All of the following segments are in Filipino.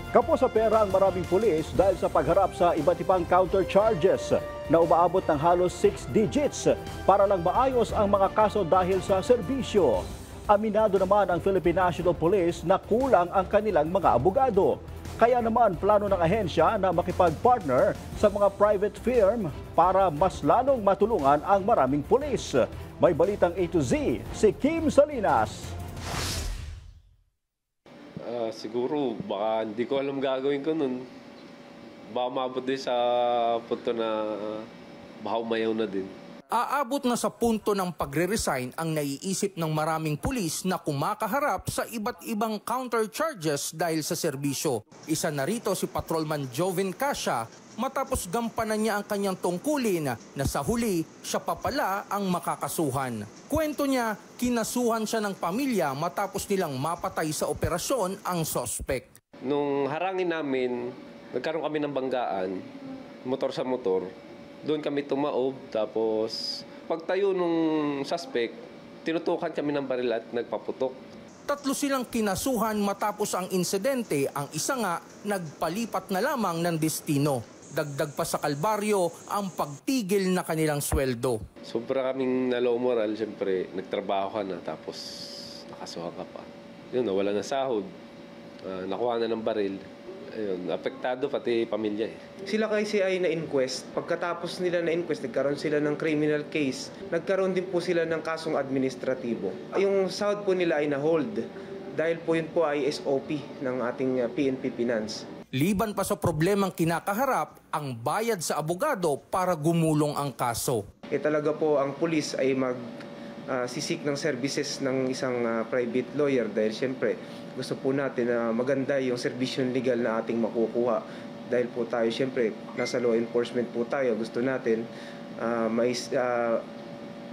Kapos sa pera ang maraming pulis dahil sa pagharap sa iba't ibang counter charges na umaabot ng halos 6 digits para lang maayos ang mga kaso dahil sa serbisyo. Aminado naman ang Philippine National Police na kulang ang kanilang mga abogado. Kaya naman plano ng ahensya na makipag-partner sa mga private firm para mas lalong matulungan ang maraming pulis. May balitang A to Z, si Kim Salinas. Siguro, baka hindi ko alam gagawin ko nun. Baka maabot din sa punto na baka umayaw na din. Aabot na sa punto ng pagre-resign ang naiisip ng maraming pulis na kumakaharap sa iba't ibang counter charges dahil sa serbisyo. Isa na rito si Patrolman Joven Cassia matapos gampanan niya ang kanyang tungkulin na sa huli siya pa pala ang makakasuhan. Kwento niya, kinasuhan siya ng pamilya matapos nilang mapatay sa operasyon ang sospek. Nung harangin namin, nagkaroon kami ng banggaan, motor sa motor. Doon kami tumaob, tapos pagtayo nung suspect, tinutukan kami ng baril at nagpaputok. Tatlo silang kinasuhan matapos ang insidente, ang isa nga nagpalipat na lamang ng destino. Dagdag pa sa kalbaryo ang pagtigil na kanilang sweldo. Sobra kaming nalow moral, siyempre nagtrabaho ka na tapos nakasuhan ka pa. Yun, nawala na sahod, nakuha na ng baril. Ayun, apektado pati pamilya eh. Sila kasi ay na-inquest. Pagkatapos nila na-inquest, nagkaroon sila ng criminal case. Nagkaroon din po sila ng kasong administratibo. Yung sahod po nila ay na-hold dahil po yun po ay SOP ng ating PNP Finance. Liban pa sa problemang kinakaharap, ang bayad sa abogado para gumulong ang kaso. Talaga po ang pulis ay sisik ng services ng isang private lawyer dahil siyempre gusto po natin na maganda yung servisyon legal na ating makukuha. Dahil po tayo siyempre nasa law enforcement po tayo, gusto natin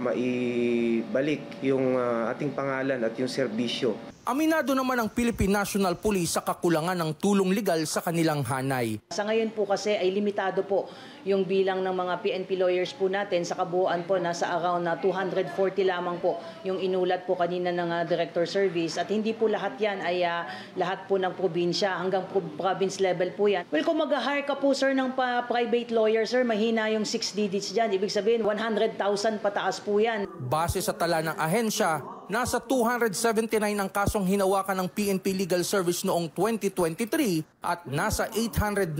maibalik yung ating pangalan at yung serbisyo. Aminado naman ang Philippine National Police sa kakulangan ng tulong legal sa kanilang hanay. Sa ngayon po kasi ay limitado po yung bilang ng mga PNP lawyers po natin. Sa kabuuan po nasa around na 240 lamang po yung inulat po kanina ng Director Service. At hindi po lahat yan ay lahat po ng probinsya, hanggang province level po yan. Well, kung mag-hire ka po sir ng private lawyer sir, mahina yung 6 digits dyan. Ibig sabihin 100,000 pataas po yan. Base sa tala ng ahensya, nasa 279 ang kasong hinawakan ng PNP Legal Service noong 2023 at nasa 890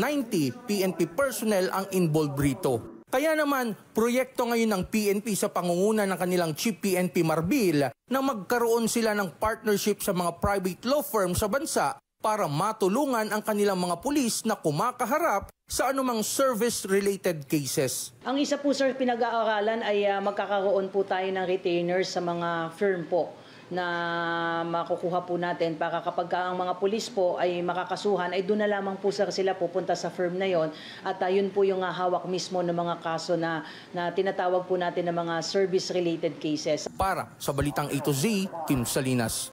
PNP personnel ang involved rito. Kaya naman, proyekto ngayon ng PNP sa pangunguna ng kanilang Chief PNP Marbil na magkaroon sila ng partnership sa mga private law firm sa bansa para matulungan ang kanilang mga pulis na kumakaharap sa anumang service-related cases. Ang isa po sir pinag-aaralan ay magkakaroon po tayo ng retainers sa mga firm po na makukuha po natin para kapag ang mga pulis po ay makakasuhan ay doon na lamang po sir sila pupunta sa firm na yon at yun po yung hawak mismo ng mga kaso na tinatawag po natin ng mga service-related cases. Para sa Balitang A to Z, Kim Salinas.